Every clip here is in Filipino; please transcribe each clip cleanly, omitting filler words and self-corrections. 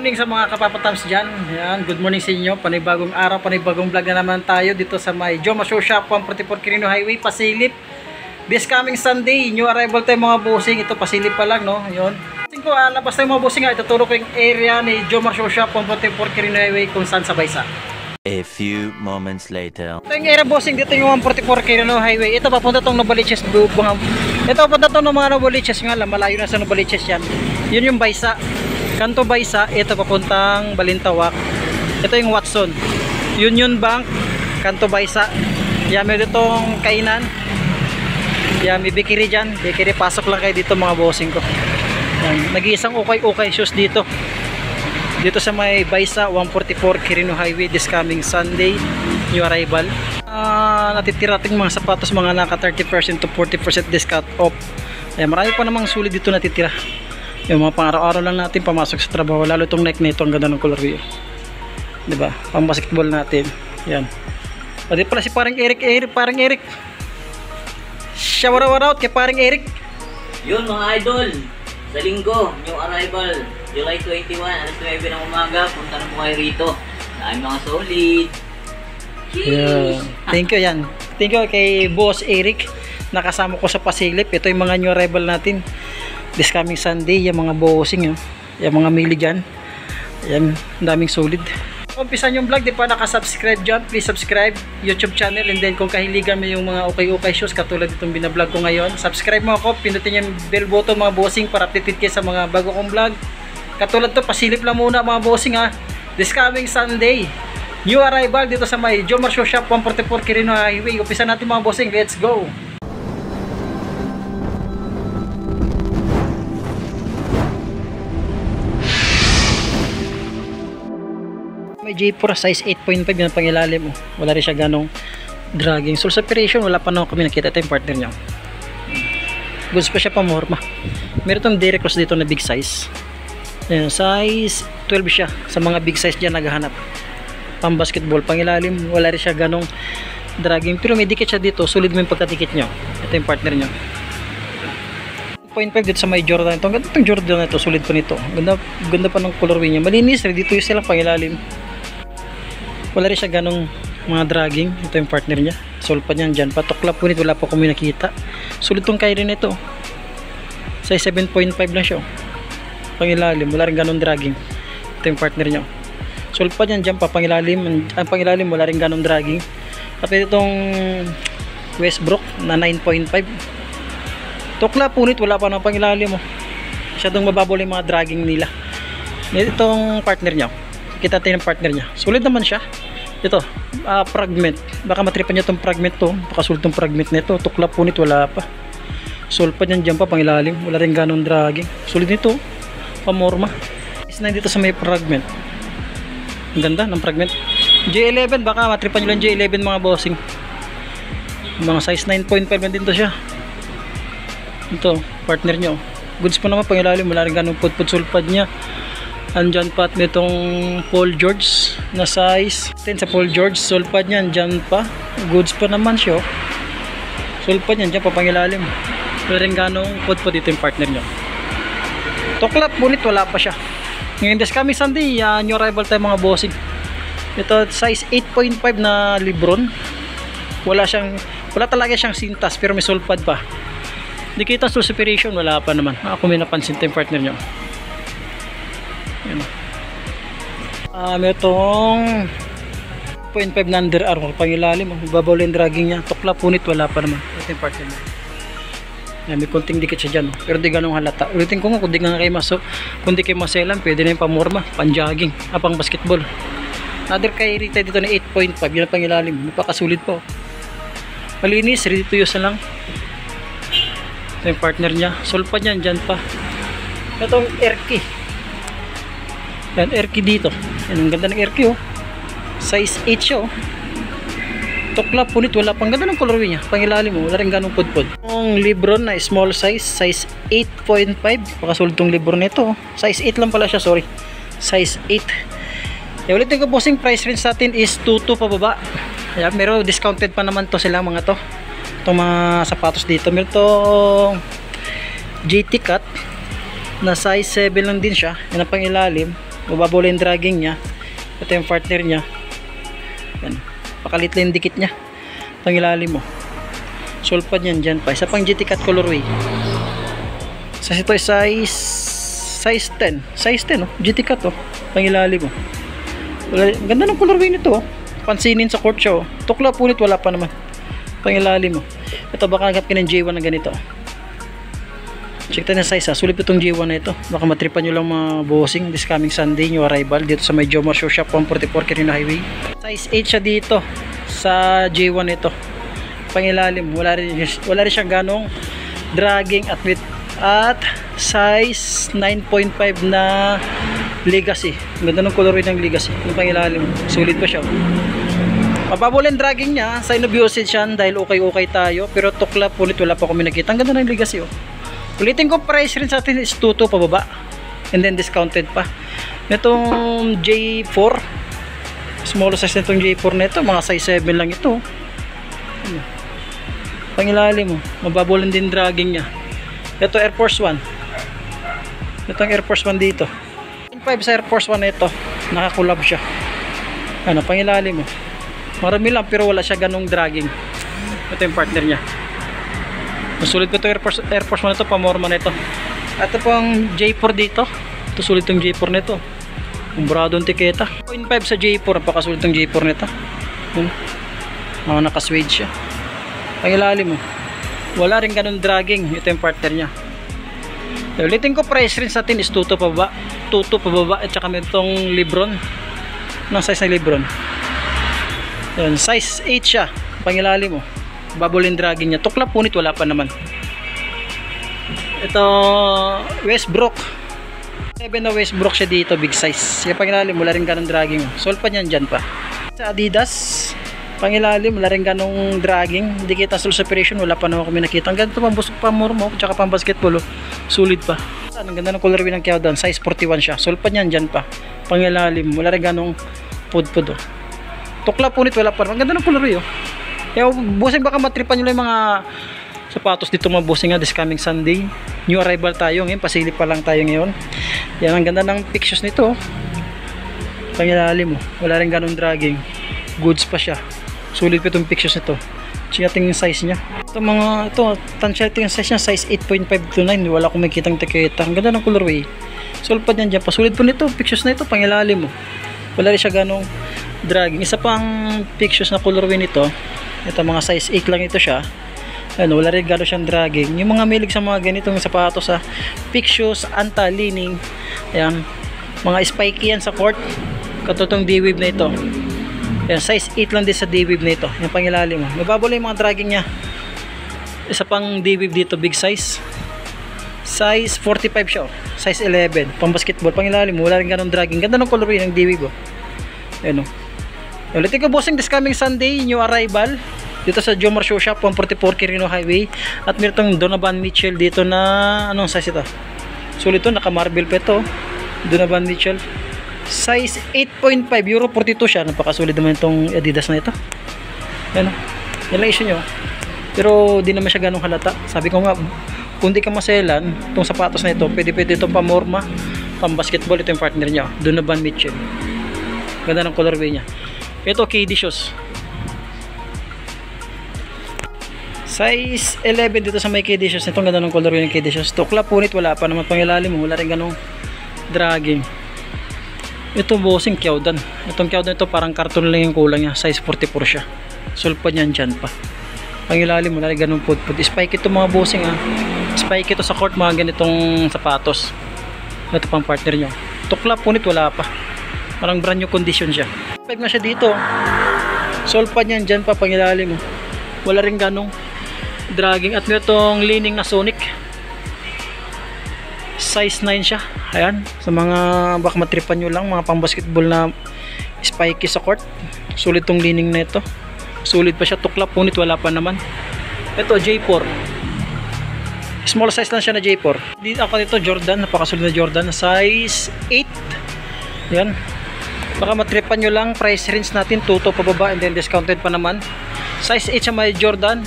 Morning sa mga kapapatams dyan. Yan, good morning sa inyo. Panibagong araw, panibagong vlog na naman tayo dito sa may Joma Show Shop 144 Quirino Highway, Pasilip. This coming Sunday, new arrival tayo mga bossing. Ito Pasilip pa lang, no? Yun. Ko, labas tayo mga bossing. Ituturo ko yung area ni Joma Show Shop 144 Quirino Highway kung saan sa Baysa. A few moments later. Ito yung area bossing, dito yung 144 Quirino Highway. Ito papunta tong Novaliches. Ito papunta tong mga Novaliches nga lang. Malayo na sa Novaliches yan. Yun yung Baysa. Kanto Baysa, ito papuntang Balintawak. Ito yung Watson. Union Bank, Kanto Baysa. Yan, may ditong kainan. Yan, may bikiri dyan. Bikiri, pasok lang kayo dito mga bossing ko. Yan, nag-iisang ukay-ukay shoes dito. Dito sa may Baysa 144 Quirino Highway this coming Sunday, new arrival. Natitira ating mga sapatos, mga naka 30% to 40% discount off. Ayan, marami pa namang sulit dito natitira. Yung mga pang-araw-araw lang natin pamasok sa trabaho, lalo itong neck nito, ang ganda ng color view. Diba? Pang basketball natin. Yan. Pwede pala si parang Eric. Shout out kay parang Eric. Yun mga idol, sa linggo, new arrival, July 21, alas 9 ng umaga, punta na po kayo rito. Dahil mga solid. Yeah. Thank you yan. Thank you kay Boss Eric. Nakasama ko sa Pasilip. Ito yung mga new arrival natin. This coming Sunday, yung mga bossing, yung mga mili dyan. Yan, daming solid. Umpisan yung vlog, di pa nakasubscribe dyan, please subscribe YouTube channel, and then kung kahiligan mo yung mga okay shows katulad itong binablog ko ngayon, subscribe mo ako, pinutin yung bell button mga bossing para updated kayo sa mga bago kong vlog. Katulad to, Pasilip lang muna mga bossing ha. This coming Sunday, new arrival dito sa may Joma Show Shop 144 Quirino Highway. Umpisan natin mga bossing, let's go! May J4 size 8.5 yung pangilalim. Wala rin siya ganong dragging. Sole separation, wala pa naman kami nakita. Ito yung partner niya. Goods pa siya pamorma. Meron itong Derek Cross dito na big size. Ayan, size 12 siya. Sa mga big size dyan naghahanap. Pang basketball, pangilalim. Wala rin siya ganong dragging. Pero may dikit siya dito. Solid mo yung pagkadikit nyo. Ito yung partner niya. 0.5 dito sa may Jordan. Itong Jordan na ito. Solid pa nito. Ganda pa ng colorway niya. Malinis. Dito yung silang pangilalim. Wala rin siya ganong mga dragging. Ito yung partner niya. Solpad niyan dyan. Patukla po nito. Wala po kami nakita. Sulit tong kay rin ito. Size 7.5 lang siya. Pangilalim. Wala rin ganong dragging. Ito yung partner niya. Solpad niyan dyan pa. Pangilalim. Ang pangilalim wala rin ganong dragging. At itong Westbrook na 9.5. Tukla punit. Wala pa ng pangilalim. Masyadong mababaw yung mga dragging nila. Itong partner niya. Kita tayo ng partner niya. Sulit naman siya. Ito, fragment. Baka matripan niya itong fragment to. Baka sulit itong fragment nito. Tukla punit, wala pa. Sulpad niyan dyan pa, pangilalim. Wala rin ganong dragging. Sulit nito. Pamorma. Is na dito sa may fragment. Ang ganda ng fragment. J11, baka matripan nyo lang J11 mga bossing. Mga size 9.5 din to siya. Ito, partner nyo. Goods pa naman, pangilalim. Wala rin ganong put sulpad niya. Andyan pa at itong Paul George na size 10 sa Paul George. Sulpad niya, andyan pa. Goods pa naman siya. Sulpad niya, andyan pa pangilalim. Wala rin ganong put dito yung partner niya. Tuklap, bunit, wala pa siya. Ngayon this coming Sunday, new arrival tayo mga bossing. Ito, size 8.5 na Lebron. Wala talaga siyang sintas, pero may sulpad pa. Di kita sole separation, wala pa naman. Ako may napansin ito yung partner niya. May itong 0.5 na Under Armour pangilalim. Babaw lang dragging niya. Tukla punit, wala pa naman. Ito yung partner niya. Yan, may konting dikit siya dyan. Pero di ganong halata. Ulitin ko nga, kung di nga kayo kung di kayo maselan, pwede na yung pamorma, pang-jogging, pang basketball. Another kay Rita dito na 8.5. Yan ang pangilalim. Napakasulit po. Malinis, ready to use na lang. Ito yung partner niya. Sulpad niyan, dyan pa. Itong Erki. Yan, Erki dito. Yan, ang ganda ng Erki, size 8 siya, Tukla punit, wala pang ganda ng colorway niya. Pangilalim wala rin ganong pudpud. Yung Lebron na small size 8.5. Pakasulit tong Lebron nito. Size 8 lang pala siya, sorry. Size 8. Ulitin ko bossing, price range natin is 2.2 pababa. Ayan, meron discounted pa naman to sila mga to. Itong mga sapatos dito. Meron itong JT Cut na size 7 lang din siya. Yan ang pangilalim. Mababaw lang yung dragging niya. Ito yung partner niya. Yan. Pakalit lang yung dikit niya. Pangilalim mo. Sulpad yan dyan pa. Isa pang GT Cut colorway. Sa ito ay size 10. Size 10 oh. GT Cut oh. Pangilalim mo. Ganda ng colorway nito oh. Pansinin sa court siya oh. Tukla punit wala pa naman. Pangilalim mo. Ito baka nagap ka ng J1 na ganito. Check tayo ng size ha. Sulit itong J1 na ito. Baka matripan nyo lang mga bossing this coming Sunday new arrival dito sa may Jomar Shoe Shop 144 Quirino Highway. Size 8 siya dito sa J1 ito. Pangilalim. Wala rin siyang ganong dragging at width. At size 9.5 na Legacy. Ganda ng colorway ng Legacy. Yung pangilalim. Sulit pa siya. Mababaw lang dragging niya. Sign of usage yan dahil okay tayo. Pero tukla punit wala pa kami nakita. Ang ganda ng Legacy oh. Ulitin ko price rin sa atin is 2.2 pababa. And then discounted pa. Itong J4. Small size nitong J4 na ito. Mga size 7 lang ito. Pangilalim mo. Mababaw lang din dragging niya. Ito Air Force 1. Ito ang Air Force 1 dito. 5 sa Air Force 1 na ito. Nakakulab siya. Ano, pangilalim mo. Marami lang pero wala siya ganong dragging. Ito yung partner niya. Masulit ko ito Air Force 1 na ito. Pamorma na ito. At ito pang J4 dito. Ito sulit yung J4 na ito. Umbrado ang tiketa. 0.5 sa J4. Napakasulit yung J4 na ito. Mga nakaswade siya. Pangilalim mo. Wala rin ganun dragging. Ito yung partner niya. Ulitin ko price rin sa atin is 2.2 pababa. 2.2 pababa. At saka may itong Lebron. Anong size na Lebron? Yan, size 8 siya. Pangilalim mo. Babulin dragging niya. Tukla punit wala pa naman. Ito Westbrook. 7 na Westbrook siya dito. Big size. Yung pangilalim wala rin ganun dragging. Solpa niyan dyan pa. Sa Adidas. Pangilalim, wala rin ganong dragging. Hindi kita sul separation, wala pa naman kami nakita. Ang ganda pambusok pa mo, tsaka pang basketball, oh. Sulit pa. Ang ganda ng colorway ng Kyaodan, size 41 siya. Sulpan yan dyan pa. Pangilalim, wala rin ganong pud-pud, oh. Tukla punit, wala pa. Ang ganda ng colorway, oh. Kaya busing baka matripan nyo lang yung mga sapatos dito mga busing this coming Sunday. New arrival tayo ngayon, pasilip pa lang tayo ngayon. Yan, ang ganda ng pictures nito, oh. Pangilalim, oh. Wala rin ganong dragging. Goods pa siya. Sulit pa itong pictures nito. Check natin yung size niya. Ito tansya ito yung size niya. Size 8.5 to 9. Wala akong makikitang tiketa. Ang ganda ng colorway. Sulpad yan dyan. Pasulit po nito. Pictures na ito. Pangilalim mo. Wala rin siya ganong dragging. Isa pang pictures na colorway nito. Ito mga size 8 lang ito siya. Ano, wala rin gano'n siyang dragging. Yung mga milig sa mga ganitong sapatos sa pictures, anti-leaning. Ayan. Mga spiky yan sa court. Katutong D-wave na ito. Yan, size 8 lang din sa D-wave na ito. Yung pangilalim mo. Mababala yung mga dragging niya. Isa pang D-wave dito, big size. Size 45 siya. Oh. Size 11. Pang basketball. Pangilalim mo. Wala rin ganong dragging. Ganda ng colorway ng D-wave. Oh. Ayan o. Ulitin ko bossing this coming Sunday. New arrival. Dito sa Jomar Shoe Shop 144 Quirino Highway. At meron itong Donovan Mitchell dito na anong size ito? Sulit ito. Naka-marble pa ito. Donovan Mitchell. Size 8.5 euro 42 siya. Napakasulit naman itong Adidas na ito. Yan o. Yan lang issue nyo. Pero di naman siya ganong halata. Sabi ko nga, kung di ka maselan itong sapatos na ito, pwede itong pamorma, pang basketball. Ito yung partner niya. Donovan Mitchell. Ganda ng colorway niya. Ito KD shoes. Size 11 dito sa may KD shoes. Itong ganda ng colorway ng KD shoes. Tukla punit wala pa naman pangilalim mo. Wala rin ganong dragging. Ito bossing Kyaodan. Itong Kyaodan ito parang karton lang yung kulang niya. Size 44 siya. Sulpad niyan dyan pa. Pangilalim mo na rin ganun pud-pud. Spike ito mga bossing ha. Spike ito sa court mga ganitong sapatos. Ito pang partner nyo. Tukla punit wala pa. Parang brand new condition siya. Spike na siya dito. Sulpad niyan dyan pa pangilalim mo. Wala rin ganong dragging. At meron itong leaning na Sonic. Size 9 siya. Ayan, sa mga baka matripan nyo lang, mga pang basketball na spiky sa court. Sulit tong leaning na ito. Sulit pa siya. Tukla punit wala pa naman. Ito J4. Small size lang siya na J4. Dito ako dito Jordan. Napakasulit na Jordan. Size 8. Yan. Baka matripan nyo lang. Price range natin 2.2 pababa and then discounted pa naman. Size 8 siya may Jordan.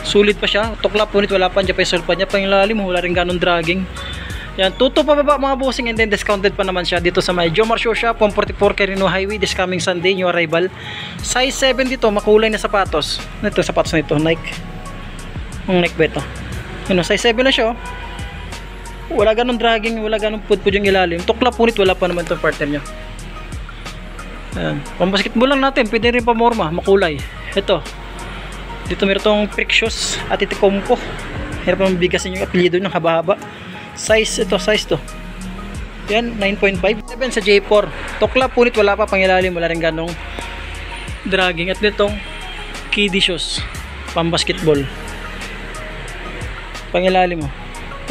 Sulit pa siya. Tukla punit wala pa. Diyan pa yung sulpa niya. Pangilalim wala rin ganong dragging. Yan, tuto pa baba mga bossing, and then discounted pa naman siya dito sa may Jomar Shoe Shop, 144 Quirino Highway, this coming Sunday, new arrival. Size 7 dito, makulay na sapatos. Ito, sapatos na ito, Nike. Ang Nike ba ito? Yun, size 7 na siya, oh. Wala ganun dragging, wala ganun pudpud yung ilalim. Tukla punit, wala pa naman itong partner niya. Ayan. Pang basketball lang natin, pwede rin pamorma, makulay. Ito. Dito meron itong Precious at Itikompo. Hirap naman bigasin yung apelido ng haba-haba. Size, ito, size to. Yan, 9.5. 7 sa J4. Tukla punit, wala pa pangilalim, wala rin ganong dragging. At nitong kiddie shoes, pang basketball. Pangilalim mo.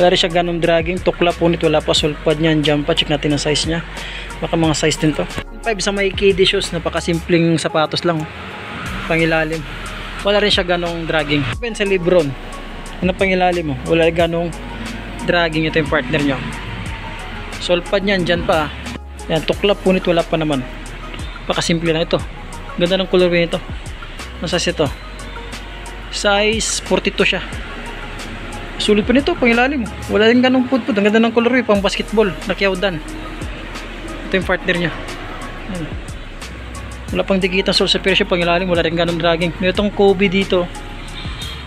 Wala rin siya ganong dragging. Tukla punit, wala pa sulpad niyan. Jump pa, check natin ang size niya. Baka mga size din to. 5 sa may kiddie shoes, napakasimpleng sapatos lang. Pangilalim. Wala rin siya ganong dragging. 7 sa Lebron. Ano pangilalim mo? Wala rin ganong dragging, ito yung partner nyo. Solpad niyan, dyan pa. Yan, tukla punit, wala pa naman. Pakasimple na ito. Ganda ng colorway nito. Ang size ito? Size 42 siya. Sulit pa nito, pangilalim mo. Wala rin ganong pudpud. Ang ganda ng colorway, pang basketball. Nakiawdan. Ito yung partner niya. Yan. Wala pang dikit ang sole sa presyo, pangilalim. Wala rin ganong dragging. May itong Kobe dito.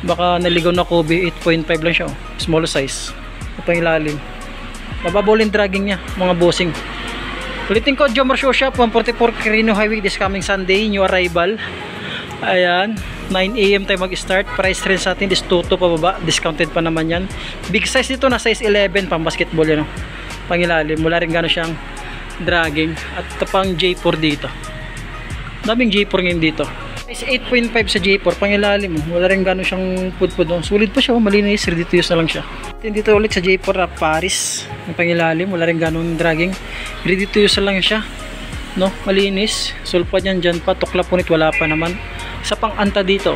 Baka naligaw na Kobe, 8.5 lang siya. Small size. Ito yung ilalim. Mababol yung dragging niya, mga bossing. Ulitin ko, Jomar Shoe Shop, 144 Quirino Highway, this coming Sunday, new arrival. Ayan, 9 AM tayo mag-start. Price range sa atin is 2 pababa, discounted pa naman yan. Big size dito na size 11, pang basketball yan. Pang ilalim, wala rin gano'n siyang dragging. At ito pang J4 dito. Daming J4 ngayon dito. Size 8.5 sa J4, pang ilalim, wala rin gano'n siyang pudpud. Sulit pa siya, malinis, ready to use na lang siya. Dito ulit sa J4 Paris, ang pangilalim, wala rin ganun dragging, ready to use lang siya, no? Malinis, sulpad yan dyan pa, tukla punit, wala pa naman. Sa pang anta dito,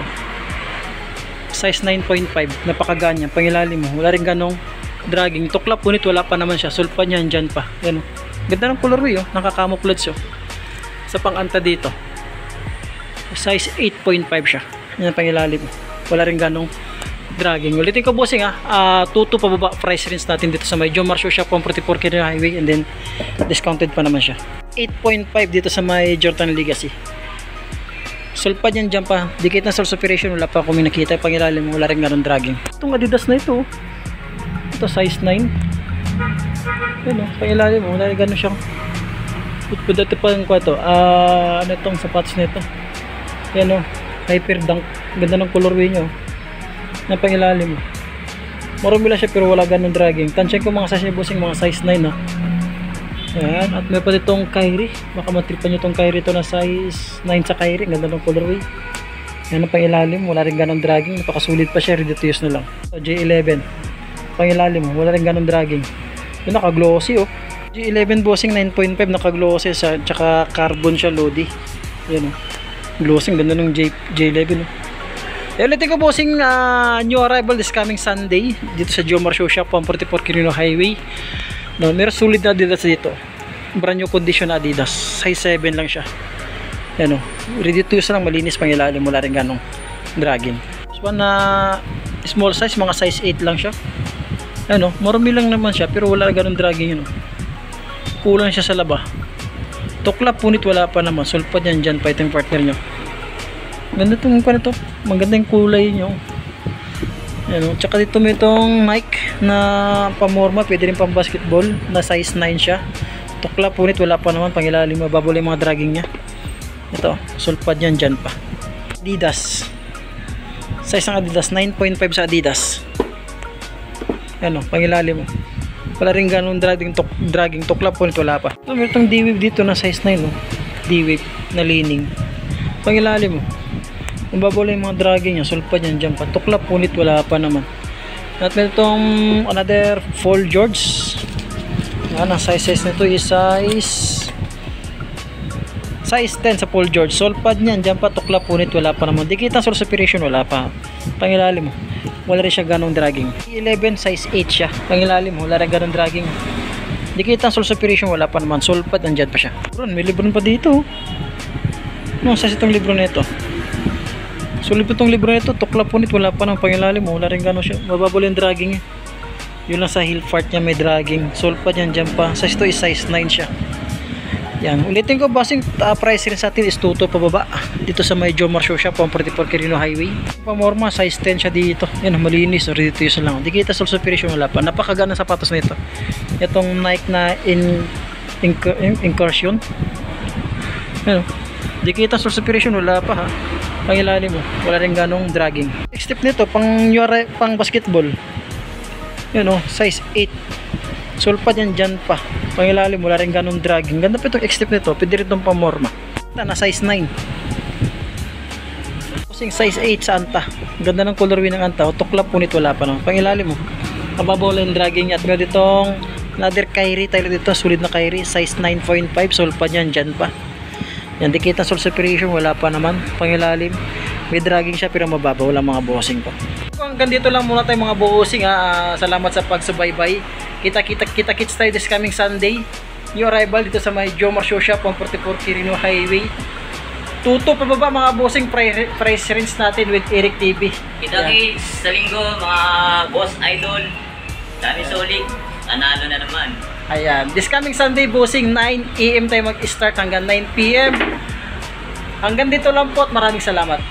size 9.5, napakaganyan, pangilalim mo, wala rin ganong dragging, tukla punit, wala pa naman siya, sulpad yan dyan pa, yan, ganda ng colorway, oh, nakakamouflage, oh. Sa pang anta dito, size 8.5 siya, yan ang pangilalim, wala rin ganong dragging. Ulitin ko bossing, 2 pababa price range natin dito sa may Jomar Shoe Shop, 144 Quirino Highway, and then discounted pa naman siya. 8.5 dito sa may Jordan Legacy. Sulpad yan dyan pa, dikit na source operation, wala pa akong nakita, pangilalim, wala rin ganun dragging. Itong Adidas na ito, ito size 9, yun, pangilalim, wala rin ganun siyang putpud. Ito pa yung kwato, ano itong sapatos na ito, yan, Hyper Dunk, ganda ng colorway nyo na pangilalim. Marumi lang siya pero wala ganun dragging. Tansyan ko mga size niya bossing, mga size 9 na. Ayan, at may pa ditong Kyrie, baka matripan nyo itong Kyrie ito na size 9 sa Kyrie, ganda ng colorway. Ayan ang pangilalim, wala rin ganun dragging, napakasulit pa siya, ready to use na lang. So, J11 pangilalim, wala rin ganun dragging. Yun, naka-glossy, oh. J11 bossing 9.5, naka-glossy sa, tsaka carbon siya, Lodi. Ayan, oh, glossing, ganda ng J11, oh. Ulitin ko bossing, new arrival this coming Sunday dito sa Jomar Shoe Shop, 144 Quirino Highway. No, meron sulit na Adidas dito, brand new condition na Adidas, size 7 lang siya. Yan, ready to use lang, malinis, pangilalim, wala rin ganong dragging. This one na small size, mga size 8 lang siya. Ano, marumi lang naman siya pero wala ganong dragging, yun. Kulang siya sa laba. Tukla punit, wala pa naman, sulpad yan dyan pa, itong partner nyo. Ganda itong ito, maganda yung kulay nyo. Ayan, tsaka dito may itong Nike na pamorma, pwede rin pang basketball, na size 9 siya. Tukla punit, wala pa naman, pangilalim, mababol yung mga dragging nya. Ito, sulpad yan dyan pa. Adidas, size ng Adidas, 9.5 sa Adidas. Ayan, pangilalim mo, wala rin ganun dragging, tukla punit, wala pa. So, may itong D-Wave dito na size 9, D-Wave na leaning, pangilalim mo, mababula yung mga dragging niya, sulpad yan dyan pa, tukla punit, wala pa naman. At meron itong another Paul George. Yan, ang size nito is size 10 sa Paul George. Sulpad niyan dyan pa, tukla punit, wala pa naman. Dikit ang source operation, wala pa. Pangilalim mo, wala rin siya ganong dragging. 11 size 8 siya, pangilalim mo, wala rin ganong dragging. Dikit ang source operation, wala pa naman. Sulpad, andyan pa siya. May libron pa dito. Anong size itong libro na ito? Sulit itong libro nito, tukla punit, wala pa ng pangilalim mo, wala rin gano'n siya, mababol yung dragging niya. Yun lang sa heel part niya may dragging. Sole pad yan dyan pa. Size to is size 9 siya. Yan. Ulitin ko, bossing, price rin sa atin is 2 pababa. Dito sa may Jomar Show Shop, 144 Quirino Highway. Pamorma, size 10 siya dito. Yan, malinis. Ready to use lang. Di kita sole superior wala pa. Napakaganda sapatos nito. Itong Nike na incursion. Ano? Di kita sole superior wala pa ha. Pangilalim mo. Wala rin ganong dragging. Next step nito, pang basketball. Yan o, size 8. Sulpad yan dyan pa. Pangilalim, wala rin ganong dragging. Ganda pa itong X-Step nito. Pwede rin itong pamorma. Na size 9. Kasing size 8 sa anta. Ganda ng colorway ng anta. Tuklap punit wala pa no. Pangilalim mo. Mababaw lang yung dragging niya. At meron ditong another Kyrie. Tayo dito. Sulit na Kyrie. Size 9.5. Sulpad yan dyan pa. Yan. Di kita sole separation. Wala pa naman. Pangilalim. May dragging siya pero mababaw. Wala mga bossing pa. Hanggang dito lang muna tayo mga bossing. Salamat sa pagsubaybay. Kita-kits tayo this coming Sunday. New arrival dito sa may Jomar Show Shop, 144 Quirino Highway. Tuto pababa mga bossing price range natin with Eric TV. Kita-kits sa linggo mga boss idol. Dami solid. Nanalo na naman. Ayan. This coming Sunday bossing 9 AM tayo mag-start hanggang 9 PM. Hanggang dito lang po at maraming salamat.